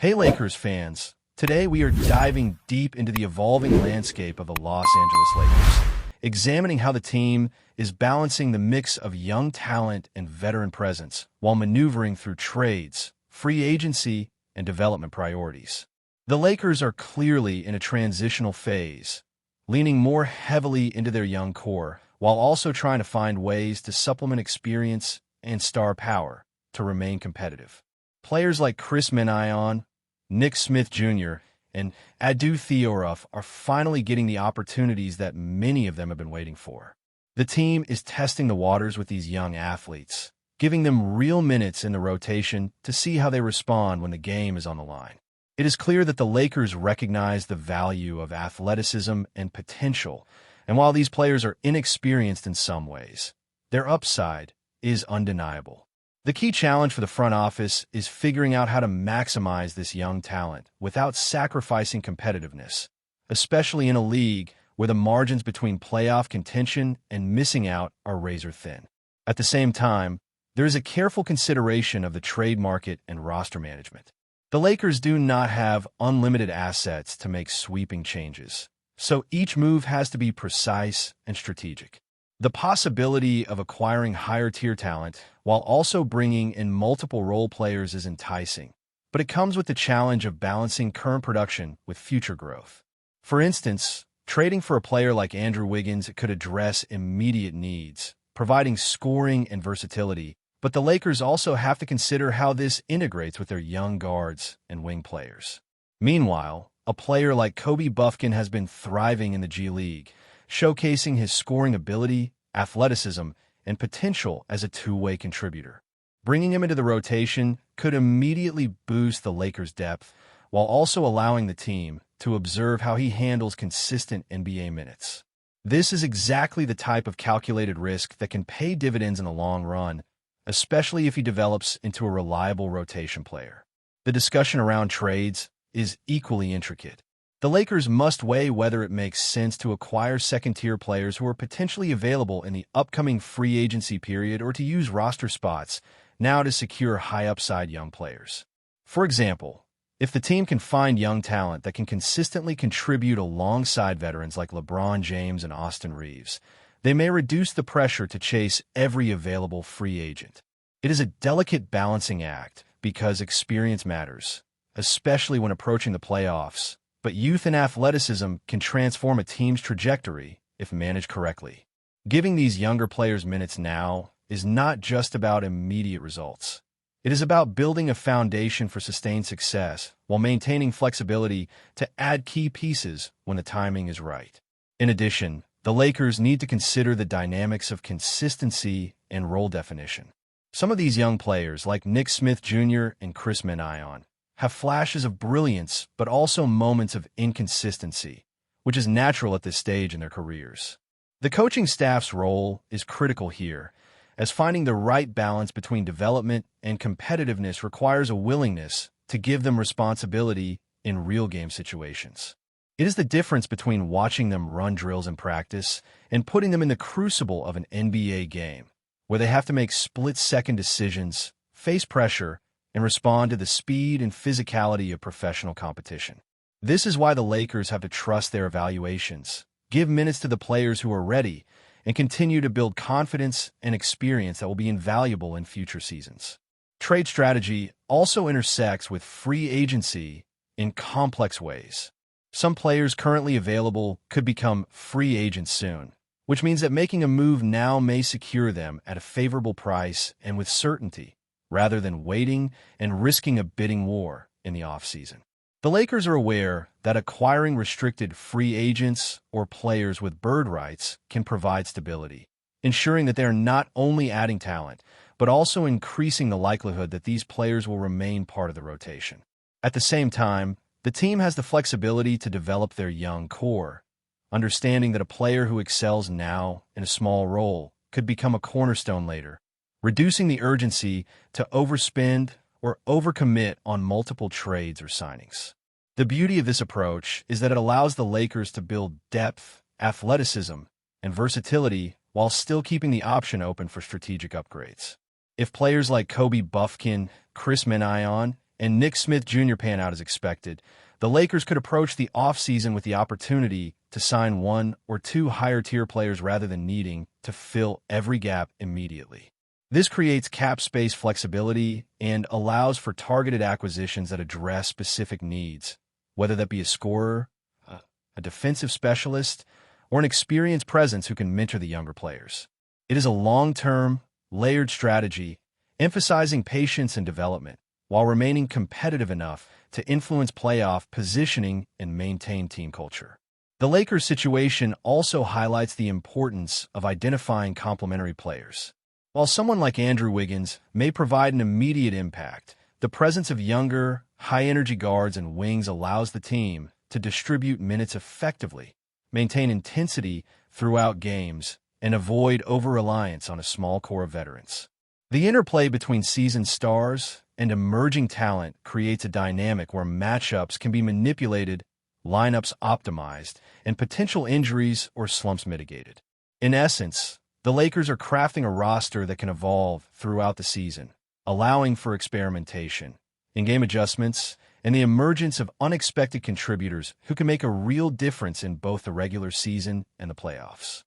Hey Lakers fans, today we are diving deep into the evolving landscape of the Los Angeles Lakers, examining how the team is balancing the mix of young talent and veteran presence while maneuvering through trades, free agency, and development priorities. The Lakers are clearly in a transitional phase, leaning more heavily into their young core while also trying to find ways to supplement experience and star power to remain competitive. Players like Chris Menaion, Nick Smith Jr., and Adu Theoruf are finally getting the opportunities that many of them have been waiting for. The team is testing the waters with these young athletes, giving them real minutes in the rotation to see how they respond when the game is on the line. It is clear that the Lakers recognize the value of athleticism and potential, and while these players are inexperienced in some ways, their upside is undeniable. The key challenge for the front office is figuring out how to maximize this young talent without sacrificing competitiveness, especially in a league where the margins between playoff contention and missing out are razor thin. At the same time, there is a careful consideration of the trade market and roster management. The Lakers do not have unlimited assets to make sweeping changes, so each move has to be precise and strategic. The possibility of acquiring higher-tier talent while also bringing in multiple role players is enticing, but it comes with the challenge of balancing current production with future growth. For instance, trading for a player like Andrew Wiggins could address immediate needs, providing scoring and versatility, but the Lakers also have to consider how this integrates with their young guards and wing players. Meanwhile, a player like Kobe Buffkin has been thriving in the G League, showcasing his scoring ability, athleticism, and potential as a two-way contributor. Bringing him into the rotation could immediately boost the Lakers' depth, while also allowing the team to observe how he handles consistent NBA minutes. This is exactly the type of calculated risk that can pay dividends in the long run, especially if he develops into a reliable rotation player. The discussion around trades is equally intricate. The Lakers must weigh whether it makes sense to acquire second-tier players who are potentially available in the upcoming free agency period or to use roster spots now to secure high-upside young players. For example, if the team can find young talent that can consistently contribute alongside veterans like LeBron James and Austin Reeves, they may reduce the pressure to chase every available free agent. It is a delicate balancing act because experience matters, especially when approaching the playoffs. But youth and athleticism can transform a team's trajectory if managed correctly. Giving these younger players minutes now is not just about immediate results. It is about building a foundation for sustained success while maintaining flexibility to add key pieces when the timing is right. In addition, the Lakers need to consider the dynamics of consistency and role definition. Some of these young players, like Nick Smith Jr. and Chris Menaion, have flashes of brilliance but also moments of inconsistency, which is natural at this stage in their careers. The coaching staff's role is critical here, as finding the right balance between development and competitiveness requires a willingness to give them responsibility in real-game situations. It is the difference between watching them run drills in practice and putting them in the crucible of an NBA game, where they have to make split-second decisions, face pressure, and respond to the speed and physicality of professional competition. This is why the Lakers have to trust their evaluations, give minutes to the players who are ready, and continue to build confidence and experience that will be invaluable in future seasons. Trade strategy also intersects with free agency in complex ways. Some players currently available could become free agents soon, which means that making a move now may secure them at a favorable price and with certainty, rather than waiting and risking a bidding war in the offseason. The Lakers are aware that acquiring restricted free agents or players with bird rights can provide stability, ensuring that they are not only adding talent, but also increasing the likelihood that these players will remain part of the rotation. At the same time, the team has the flexibility to develop their young core, understanding that a player who excels now in a small role could become a cornerstone later, reducing the urgency to overspend or overcommit on multiple trades or signings. The beauty of this approach is that it allows the Lakers to build depth, athleticism, and versatility while still keeping the option open for strategic upgrades. If players like Kobe Buffkin, Chris Menaion, and Nick Smith Jr. pan out as expected, the Lakers could approach the offseason with the opportunity to sign one or two higher-tier players rather than needing to fill every gap immediately. This creates cap space flexibility and allows for targeted acquisitions that address specific needs, whether that be a scorer, a defensive specialist, or an experienced presence who can mentor the younger players. It is a long-term, layered strategy, emphasizing patience and development, while remaining competitive enough to influence playoff positioning and maintain team culture. The Lakers' situation also highlights the importance of identifying complementary players. While someone like Andrew Wiggins may provide an immediate impact, the presence of younger, high-energy guards and wings allows the team to distribute minutes effectively, maintain intensity throughout games, and avoid over-reliance on a small core of veterans. The interplay between seasoned stars and emerging talent creates a dynamic where matchups can be manipulated, lineups optimized, and potential injuries or slumps mitigated. In essence, the Lakers are crafting a roster that can evolve throughout the season, allowing for experimentation, in-game adjustments, and the emergence of unexpected contributors who can make a real difference in both the regular season and the playoffs.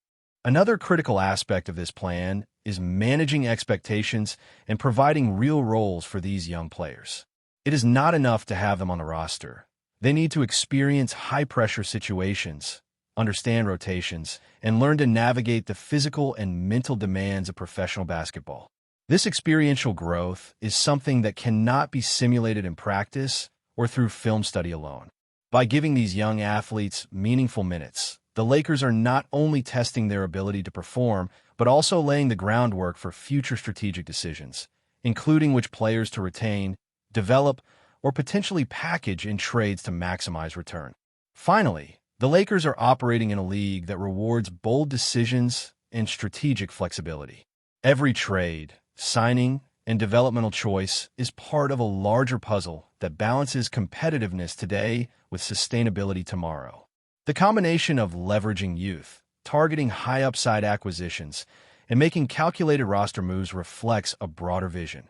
Another critical aspect of this plan is managing expectations and providing real roles for these young players. It is not enough to have them on the roster. They need to experience high-pressure situations, understand rotations, and learn to navigate the physical and mental demands of professional basketball. This experiential growth is something that cannot be simulated in practice or through film study alone. By giving these young athletes meaningful minutes, the Lakers are not only testing their ability to perform, but also laying the groundwork for future strategic decisions, including which players to retain, develop, or potentially package in trades to maximize return. Finally, the Lakers are operating in a league that rewards bold decisions and strategic flexibility. Every trade, signing, and developmental choice is part of a larger puzzle that balances competitiveness today with sustainability tomorrow. The combination of leveraging youth, targeting high-upside acquisitions, and making calculated roster moves reflects a broader vision,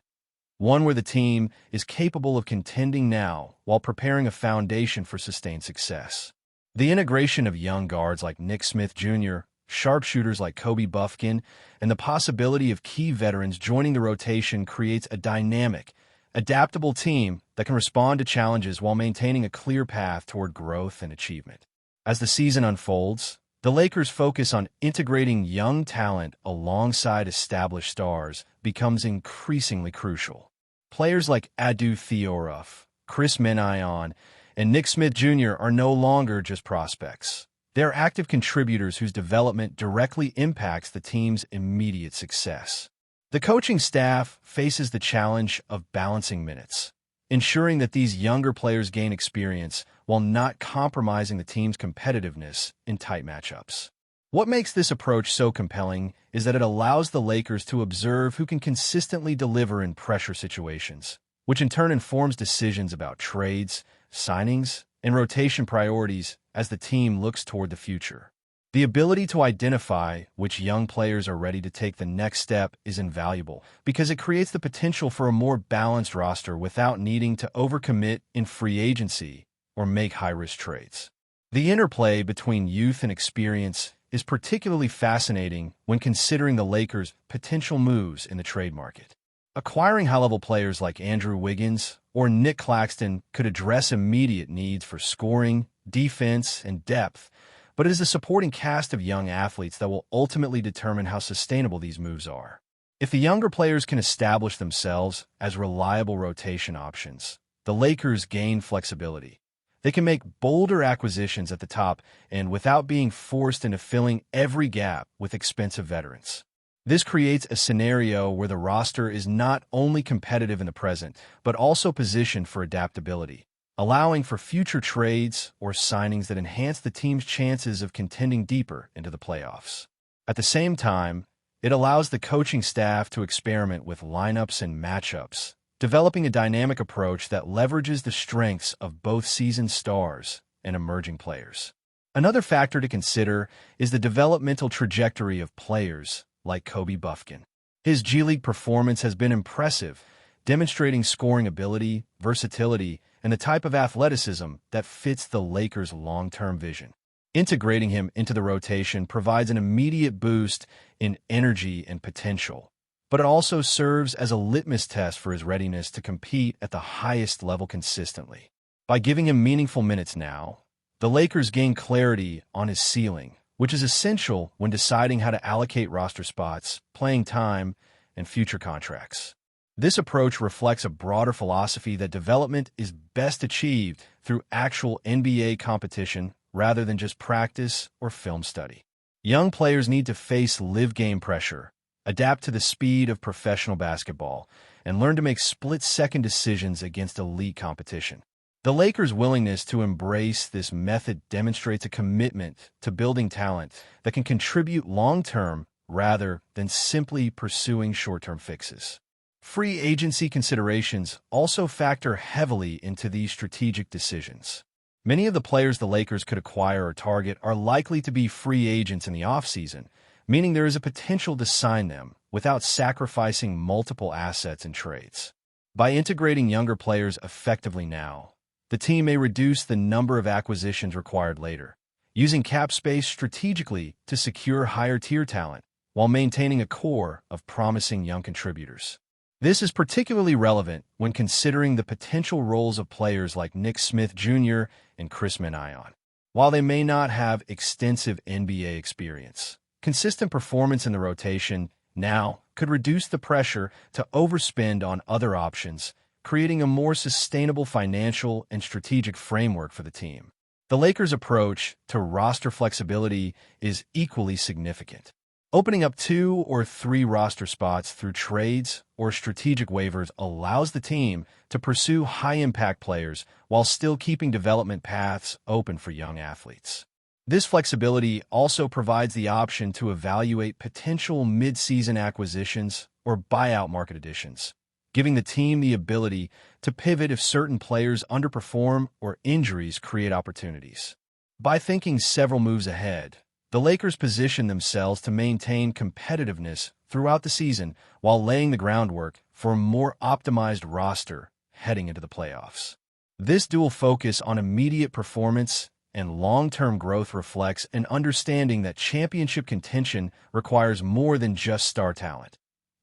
one where the team is capable of contending now while preparing a foundation for sustained success. The integration of young guards like Nick Smith Jr., sharpshooters like Kobe Buffkin, and the possibility of key veterans joining the rotation creates a dynamic, adaptable team that can respond to challenges while maintaining a clear path toward growth and achievement. As the season unfolds, the Lakers' focus on integrating young talent alongside established stars becomes increasingly crucial. Players like Adu Theoruf, Chris Menaion, and Nick Smith Jr. are no longer just prospects. They're active contributors whose development directly impacts the team's immediate success. The coaching staff faces the challenge of balancing minutes, ensuring that these younger players gain experience while not compromising the team's competitiveness in tight matchups. What makes this approach so compelling is that it allows the Lakers to observe who can consistently deliver in pressure situations, which in turn informs decisions about trades, signings, and rotation priorities as the team looks toward the future. The ability to identify which young players are ready to take the next step is invaluable because it creates the potential for a more balanced roster without needing to overcommit in free agency or make high-risk trades. The interplay between youth and experience is particularly fascinating when considering the Lakers' potential moves in the trade market. Acquiring high-level players like Andrew Wiggins or Nick Claxton could address immediate needs for scoring, defense, and depth, but it is the supporting cast of young athletes that will ultimately determine how sustainable these moves are. If the younger players can establish themselves as reliable rotation options, the Lakers gain flexibility. They can make bolder acquisitions at the top and without being forced into filling every gap with expensive veterans. This creates a scenario where the roster is not only competitive in the present, but also positioned for adaptability, allowing for future trades or signings that enhance the team's chances of contending deeper into the playoffs. At the same time, it allows the coaching staff to experiment with lineups and matchups, developing a dynamic approach that leverages the strengths of both seasoned stars and emerging players. Another factor to consider is the developmental trajectory of players like Kobe Buffkin. His G League performance has been impressive, demonstrating scoring ability, versatility, and the type of athleticism that fits the Lakers' long-term vision. Integrating him into the rotation provides an immediate boost in energy and potential, but it also serves as a litmus test for his readiness to compete at the highest level consistently. By giving him meaningful minutes now, the Lakers gain clarity on his ceiling, which is essential when deciding how to allocate roster spots, playing time, and future contracts. This approach reflects a broader philosophy that development is best achieved through actual NBA competition rather than just practice or film study. Young players need to face live-game pressure, adapt to the speed of professional basketball, and learn to make split-second decisions against elite competition. The Lakers' willingness to embrace this method demonstrates a commitment to building talent that can contribute long-term rather than simply pursuing short-term fixes. Free agency considerations also factor heavily into these strategic decisions. Many of the players the Lakers could acquire or target are likely to be free agents in the offseason, meaning there is a potential to sign them without sacrificing multiple assets and trades. By integrating younger players effectively now, the team may reduce the number of acquisitions required later, using cap space strategically to secure higher-tier talent while maintaining a core of promising young contributors. This is particularly relevant when considering the potential roles of players like Nick Smith Jr. and Chris Minnion. While they may not have extensive NBA experience, consistent performance in the rotation now could reduce the pressure to overspend on other options, creating a more sustainable financial and strategic framework for the team. The Lakers' approach to roster flexibility is equally significant. Opening up 2 or 3 roster spots through trades or strategic waivers allows the team to pursue high-impact players while still keeping development paths open for young athletes. This flexibility also provides the option to evaluate potential mid-season acquisitions or buyout market additions, giving the team the ability to pivot if certain players underperform or injuries create opportunities. By thinking several moves ahead, the Lakers position themselves to maintain competitiveness throughout the season while laying the groundwork for a more optimized roster heading into the playoffs. This dual focus on immediate performance and long-term growth reflects an understanding that championship contention requires more than just star talent.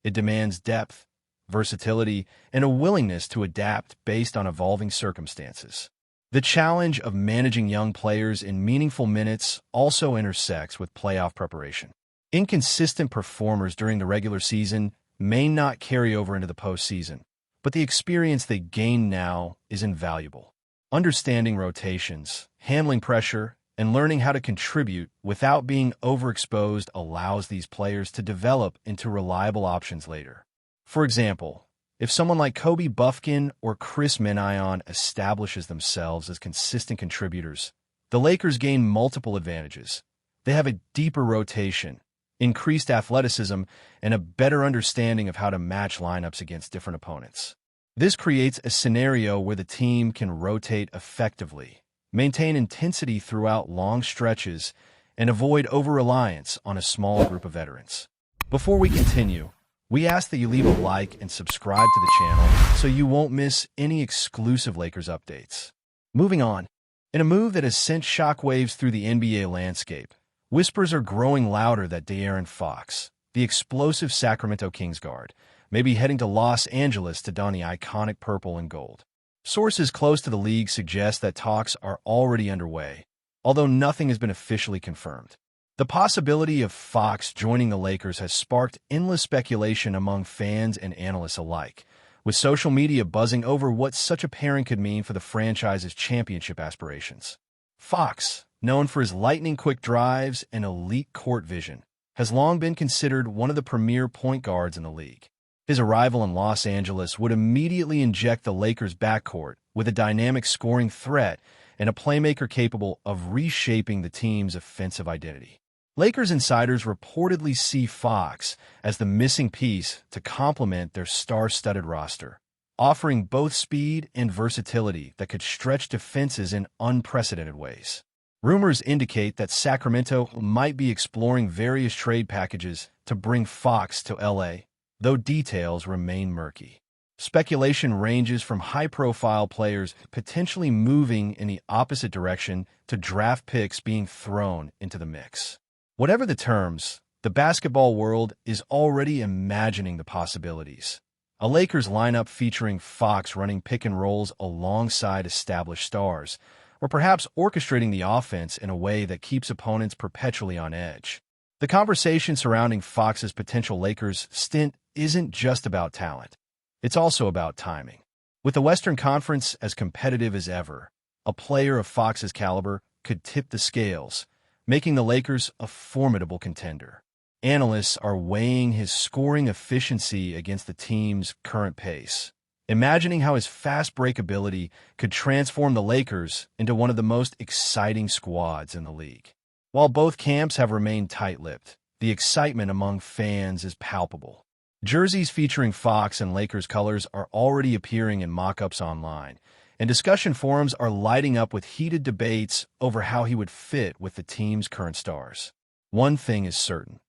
It demands depth, versatility, and a willingness to adapt based on evolving circumstances. The challenge of managing young players in meaningful minutes also intersects with playoff preparation. Inconsistent performers during the regular season may not carry over into the postseason, but the experience they gain now is invaluable. Understanding rotations, handling pressure, and learning how to contribute without being overexposed allows these players to develop into reliable options later. For example, if someone like Kobe Buffkin or Chris Minnion establishes themselves as consistent contributors, the Lakers gain multiple advantages. They have a deeper rotation, increased athleticism, and a better understanding of how to match lineups against different opponents. This creates a scenario where the team can rotate effectively, maintain intensity throughout long stretches, and avoid over-reliance on a small group of veterans. Before we continue, we ask that you leave a like and subscribe to the channel so you won't miss any exclusive Lakers updates. Moving on, in a move that has sent shockwaves through the NBA landscape, whispers are growing louder that De'Aaron Fox, the explosive Sacramento Kings guard, may be heading to Los Angeles to don the iconic purple and gold. Sources close to the league suggest that talks are already underway, although nothing has been officially confirmed. The possibility of Fox joining the Lakers has sparked endless speculation among fans and analysts alike, with social media buzzing over what such a pairing could mean for the franchise's championship aspirations. Fox, known for his lightning-quick drives and elite court vision, has long been considered one of the premier point guards in the league. His arrival in Los Angeles would immediately inject the Lakers' backcourt with a dynamic scoring threat and a playmaker capable of reshaping the team's offensive identity. Lakers insiders reportedly see Fox as the missing piece to complement their star-studded roster, offering both speed and versatility that could stretch defenses in unprecedented ways. Rumors indicate that Sacramento might be exploring various trade packages to bring Fox to LA, though details remain murky. Speculation ranges from high-profile players potentially moving in the opposite direction to draft picks being thrown into the mix. Whatever the terms, the basketball world is already imagining the possibilities. A Lakers lineup featuring Fox running pick and rolls alongside established stars, or perhaps orchestrating the offense in a way that keeps opponents perpetually on edge. The conversation surrounding Fox's potential Lakers stint isn't just about talent. It's also about timing. With the Western Conference as competitive as ever, a player of Fox's caliber could tip the scales, making the Lakers a formidable contender. Analysts are weighing his scoring efficiency against the team's current pace, imagining how his fast break ability could transform the Lakers into one of the most exciting squads in the league. While both camps have remained tight-lipped, the excitement among fans is palpable. Jerseys featuring Fox and Lakers colors are already appearing in mock-ups online, and discussion forums are lighting up with heated debates over how he would fit with the team's current stars. One thing is certain.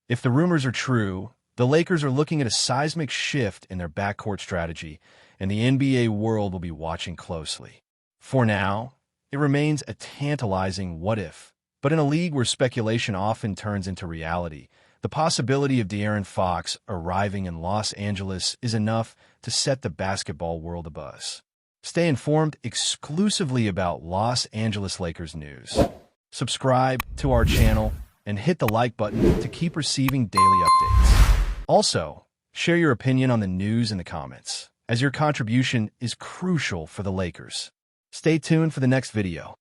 If the rumors are true, the Lakers are looking at a seismic shift in their backcourt strategy, and the NBA world will be watching closely. For now, it remains a tantalizing what-if, but in a league where speculation often turns into reality, the possibility of De'Aaron Fox arriving in Los Angeles is enough to set the basketball world abuzz. Stay informed exclusively about Los Angeles Lakers news. Subscribe to our channel and hit the like button to keep receiving daily updates. Also, share your opinion on the news in the comments, as your contribution is crucial for the Lakers. Stay tuned for the next video.